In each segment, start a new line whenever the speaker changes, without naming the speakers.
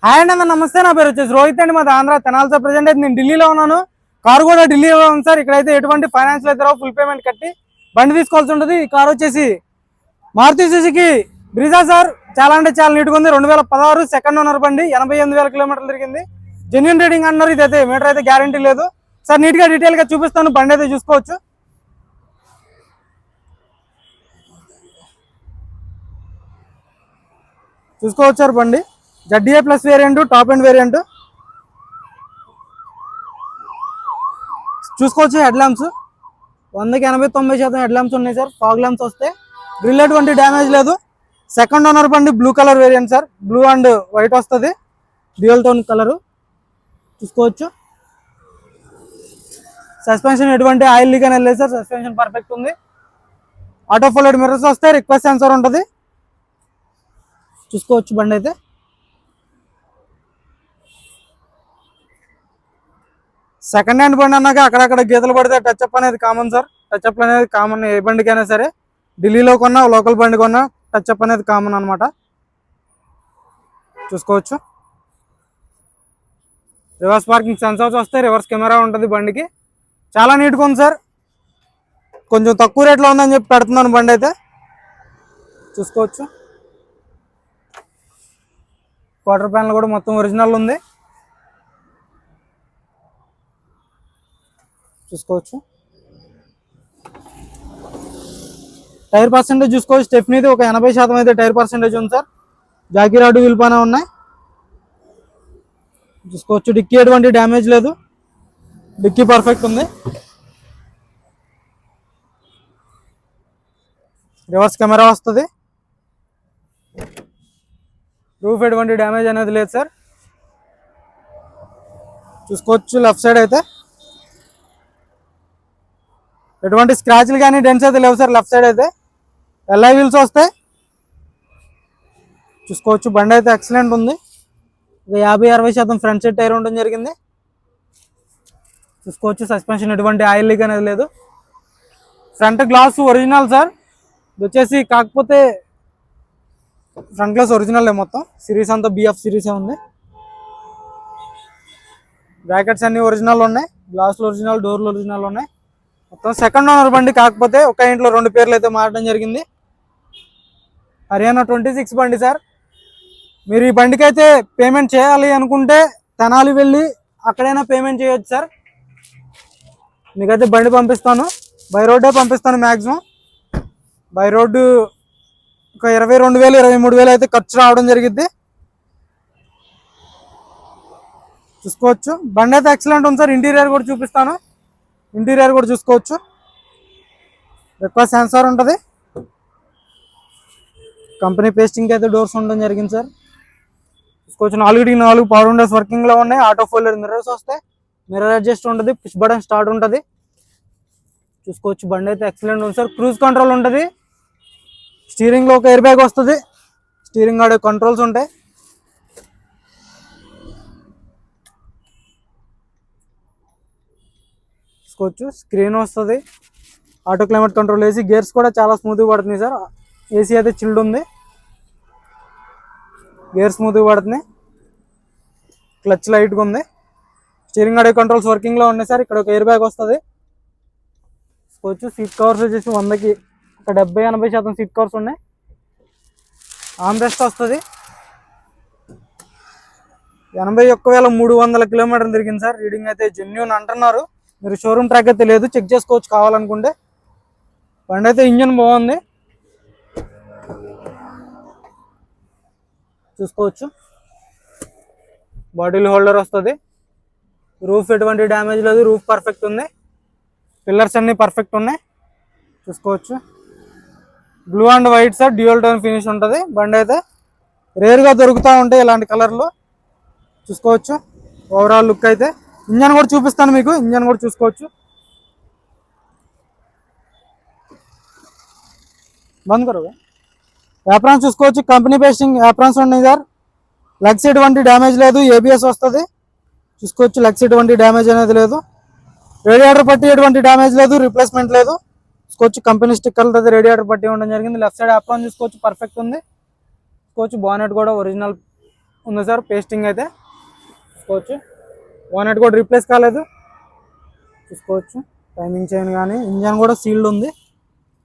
Hi అండి, నమస్తే. నా పేరు వచ్చేసి రోహిత్ అండి. మాది ఆంధ్ర తెనాలితో ప్రజెంట్ అయితే నేను ఢిల్లీలో ఉన్నాను. కారు కూడా ఢిల్లీలో ఉంది సార్. ఇక్కడైతే ఎటువంటి ఫైనాన్స్ అయితే రావు, ఫుల్ పేమెంట్ కట్టి బండి తీసుకోవాల్సి ఉంటుంది. ఈ కారు వచ్చేసి మారుతి సుజుకి బ్రిజా సార్. చాలా అంటే చాలా నీట్గా ఉంది. 2016 సెకండ్ ఓనర్ బండి, 88,000 కిలోమీటర్లు తిరిగింది. జెన్యున్ రేటింగ్ అన్నారు. ఇదైతే మీటర్ అయితే గ్యారంటీ లేదు సార్. నీట్గా డీటెయిల్గా చూపిస్తాను. బండి అయితే చూసుకోవచ్చు. సార్ బండి ZDA plus variant, top end variant చూసుకోవచ్చు. హెడ్ ల్యాంప్స్ 100కి 80-90% హెడ్ ల్యాంప్స్ ఉన్నాయి సార్. ఫాగ్ ల్యాంప్స్ వస్తే గ్రిల్ ఎటువంటి డ్యామేజ్ లేదు. సెకండ్ ఓనర్ బండి, blue colour variant sir. Blue and white వస్తుంది, డ్యూయల్ టోన్ కలరు చూసుకోవచ్చు. సస్పెన్షన్ ఎటువంటి ఆయిల్ లీక్ అనేది లేదు సార్. సస్పెన్షన్ పర్ఫెక్ట్ ఉంది. ఆటో ఫోల్డెడ్ మిర్రర్స్ వస్తే, రిక్వెస్ట్ సెన్సార్ ఉంటుంది చూసుకోవచ్చు. బండి అయితే సెకండ్ హ్యాండ్ బండి అన్నాక అక్కడక్కడ గీతలు పడితే టచ్అప్ అనేది కామన్ సార్. టచ్అప్ అనేది కామన్ ఏ బండికైనా సరే. ఢిల్లీలో కొన్నా, లోకల్ బండి కొన్నా టచ్అప్ అనేది కామన్ అనమాట. చూసుకోవచ్చు. రివర్స్ పార్కింగ్ సెన్సార్స్ వస్తాయి, రివర్స్ కెమెరా ఉంటుంది బండికి. చాలా నీట్గా ఉంది సార్. కొంచెం తక్కువ రేట్లో ఉందని చెప్పి పెడుతున్నాను బండి అయితే చూసుకోవచ్చు. క్వార్టర్ ప్యానల్ కూడా మొత్తం ఒరిజినల్ ఉంది చూసుకోవచ్చు. టైర్ పర్సెంటేజ్ చూసుకోవచ్చు. స్టెప్నీది ఒక 80% అయితే టైర్ పర్సెంటేజ్ ఉంది సార్. జాకీ రాడు విల్పానే ఉన్నాయి చూసుకోవచ్చు. డిక్కీ ఎటువంటి డ్యామేజ్ లేదు, డిక్కీ పర్ఫెక్ట్ ఉంది. రివర్స్ కెమెరా వస్తుంది. రూఫ్ ఎటువంటి డ్యామేజ్ అనేది లేదు సార్ చూసుకోవచ్చు. లెఫ్ట్ సైడ్ అయితే ఎటువంటి స్క్రాచ్లు కానీ డెంట్స్ అయితే లేవు సార్. లెఫ్ట్ సైడ్ అయితే ఎల్ఐ వీల్స్ వస్తాయి చూసుకోవచ్చు. బండి అయితే ఎక్సలెంట్ ఉంది. ఒక 50-60% ఫ్రంట్ సైడ్ టైర్ ఉండడం జరిగింది చూసుకోవచ్చు. సస్పెన్షన్ ఎటువంటి ఆయిల్ లీక్ అనేది లేదు. Front glass original sir. ఇది వచ్చేసి కాకపోతే ఫ్రంట్ గ్లాస్ ఒరిజినల్ మొత్తం. సిరీస్ అంతా బిఎఫ్ సిరీసే ఉంది. బ్రాకెట్స్ అన్ని ఒరిజినల్ ఉన్నాయి. గ్లాసులు ఒరిజినల్, డోర్లు ఒరిజినల్ ఉన్నాయి. మొత్తం సెకండ్ ఓనర్ బండి. కాకపోతే ఒక ఇంట్లో 2 పేర్లు అయితే మారడం జరిగింది. హర్యానా 26 బండి సార్. మీరు ఈ బండికి అయితే పేమెంట్ చేయాలి అనుకుంటే తెనాలి వెళ్ళి అక్కడైనా పేమెంట్ చేయొచ్చు సార్. మీకైతే బండి పంపిస్తాను, బై రోడ్డే పంపిస్తాను. మ్యాక్సిమం బై రోడ్డు ఒక 22,000-23,000 అయితే ఖర్చు రావడం జరిగింది చూసుకోవచ్చు. బండి అయితే ఎక్సలెంట్ ఉంది సార్. ఇంటీరియర్ కూడా చూపిస్తాను. ఇంటీరియర్ కూడా చూసుకోవచ్చు. రిక్వెస్ట్ సెన్సార్ ఉంటుంది. కంపెనీ పేస్టింగ్ అయితే డోర్స్ ఉండడం జరిగింది సార్ చూసుకోవచ్చు. 4/4 పవర్ విండోస్ వర్కింగ్లో ఉన్నాయి. ఆటో ఫోల్డెడ్ మిర్రర్స్ వస్తాయి. మిర్రర్ అడ్జస్ట్ ఉంటుంది. పుష్ బటన్ స్టార్ట్ ఉంటుంది చూసుకోవచ్చు. బండి అయితే ఎక్సలెంట్ ఉంది సార్. క్రూజ్ కంట్రోల్ ఉంటుంది. స్టీరింగ్లో ఒక ఎయిర్ బ్యాగ్ వస్తుంది. స్టీరింగ్ ఆడే కంట్రోల్స్ ఉంటాయి చూసుకోవచ్చు. స్క్రీన్ వస్తుంది. Auto climate control AC. Gears కూడా చాలా స్మూత్గా పడుతుంది సార్. ఏసీ అయితే చిల్డ్ ఉంది. గేర్ స్మూత్గా పడుతుంది. క్లచ్ లైట్గా ఉంది. స్టీరింగ్ ఆడే కంట్రోల్స్ వర్కింగ్లో ఉన్నాయి సార్. ఇక్కడ ఒక ఎయిర్ బ్యాగ్ వస్తుంది చూసుకోవచ్చు. సీట్ కవర్స్ వచ్చేసి 100కి ఒక 70-80% సీట్ కవర్స్ ఉన్నాయి. ఆర్మ్ రెస్ట్ వస్తుంది. 81,300 కిలోమీటర్లు తిరిగింది సార్. రీడింగ్ అయితే జెన్యూన్ అంటున్నారు. మీరు షోరూమ్ ట్రాక్ అయితే లేదు, చెక్ చేసుకోవచ్చు కావాలనుకుంటే. బండి అయితే ఇంజన్ బాగుంది చూసుకోవచ్చు. బాటిల్ హోల్డర్ వస్తుంది. రూఫ్ ఎటువంటి డ్యామేజ్ లేదు, రూఫ్ పర్ఫెక్ట్ ఉంది. పిల్లర్స్ అన్నీ పర్ఫెక్ట్ ఉన్నాయి చూసుకోవచ్చు. Blue and white sir, dual tone finish ఉంటుంది. బండి అయితే రేర్గా దొరుకుతూ ఉంటాయి ఇలాంటి కలర్లు చూసుకోవచ్చు. ఓవరాల్ లుక్ అయితే ఇంజన్ కూడా చూపిస్తాను మీకు. ఇంజన్ కూడా చూసుకోవచ్చు. బంద్ కరు యాప్రాన్స్ చూసుకోవచ్చు. కంపెనీ పేస్టింగ్ యాప్రాన్స్ ఉన్నాయి సార్. లెగ్స్ ఎటువంటి డ్యామేజ్ లేదు. ఏబిఎస్ వస్తుంది చూసుకోవచ్చు. లెగ్స్ ఎటువంటి డ్యామేజ్ అనేది లేదు. రేడియేటర్ పట్టి ఎటువంటి డ్యామేజ్ లేదు, రిప్లేస్మెంట్ లేదు చూసుకోవచ్చు. కంపెనీ స్టిక్కర్లతో రేడియేటర్ పట్టి ఉండడం జరిగింది. లెఫ్ట్ సైడ్ యాప్రాన్ చూసుకోవచ్చు. పర్ఫెక్ట్ ఉంది చూసుకోవచ్చు. బానెట్ కూడా ఒరిజినల్ ఉంది సార్, పేస్టింగ్ అయితే చూసుకోవచ్చు. బోనెట్ కూడా రీప్లేస్ కాలేదు చూసుకోవచ్చు. టైమింగ్ చైన్ కానీ ఇంజన్ కూడా సీల్డ్ ఉంది.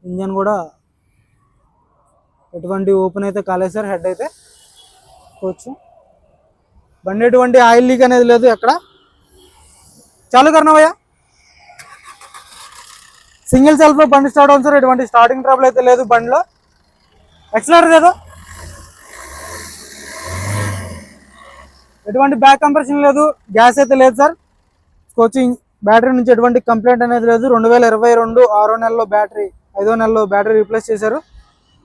ఇంజన్ కూడా ఎటువంటి ఓపెన్ అయితే కాలేదు సార్. హెడ్ అయితే చూసుకోవచ్చు. బండి ఎటువంటి ఆయిల్ లీక్ అనేది లేదు ఎక్కడ. చాలు కర్ణవయ్య. సింగిల్ సెల్ఫ్ లో బండి స్టార్ట్ అవుతుంది సార్. ఎటువంటి స్టార్టింగ్ ట్రబుల్ అయితే లేదు బండిలో. ఎక్సలరేటర్ లేదు, ఎటువంటి బ్యాక్ కంప్రెషన్ లేదు, గ్యాస్ అయితే లేదు సార్. కోచింగ్ బ్యాటరీ నుంచి ఎటువంటి కంప్లైంట్ అనేది లేదు. 2022 6వ నెలలో బ్యాటరీ, 5వ నెలలో బ్యాటరీ రీప్లేస్ చేశారు.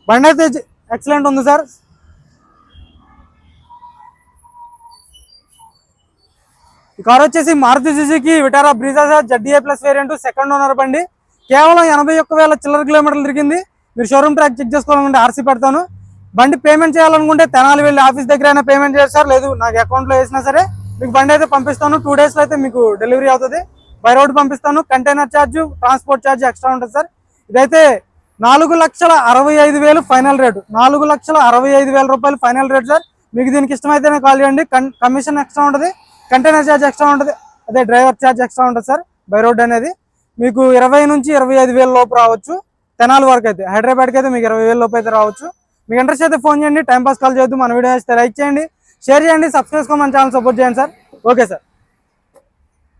బండి అయితే ఎక్సలెంట్ ఉంది సార్. ఈ కార్ వచ్చేసి Maruti Suzuki Vitara Brezza sir, ZDA plus variant, second owner బండి. కేవలం 81,000 చిల్లర కిలోమీటర్లు తిరిగింది. మీరు షోరూమ్ ట్రాక్ చెక్ చేసుకోవాలనుకుంటే RC పెడతాను. బండి పేమెంట్ చేయాలనుకుంటే తెనాలి వెళ్ళి ఆఫీస్ దగ్గర అయినా పేమెంట్ చేస్తారు, లేదు నాకు అకౌంట్లో వేసినా సరే మీకు బండి అయితే పంపిస్తాను. 2 డేస్లో అయితే మీకు డెలివరీ అవుతుంది. బై రోడ్ పంపిస్తాను. Container charge, transport charge extra ఉంటుంది సార్. ఇదైతే 4,65,000 ఫైనల్ రేటు. 4,65,000 రూపాయలు ఫైనల్ రేట్ సార్. మీకు దీనికి ఇష్టమైతేనే కాల్ చేయండి. కమిషన్ ఎక్స్ట్రా ఉంటుంది, కంటైనర్ ఛార్జ్ ఎక్స్ట్రా ఉంటుంది, అదే డ్రైవర్ ఛార్జ్ ఎక్స్ట్రా ఉంటుంది సార్. బై రోడ్ అనేది మీకు 20 నుంచి 25,000 లోపు రావచ్చు. తెనాలి వరకు అయితే, హైదరాబాద్కి అయితే మీకు 20,000 లోపు అయితే రావచ్చు. మీకు ఇంట్రెస్ట్ అయితే ఫోన్ చేయండి, టైం పాస్ కాల్ చేయొద్దు. మన వీడియో అయితే లైక్ చేయండి, షేర్ చేయండి, సబ్స్క్రైబ్ చేసుకోమని ఛానల్ సపోర్ట్ చేయండి సార్. Okay sir.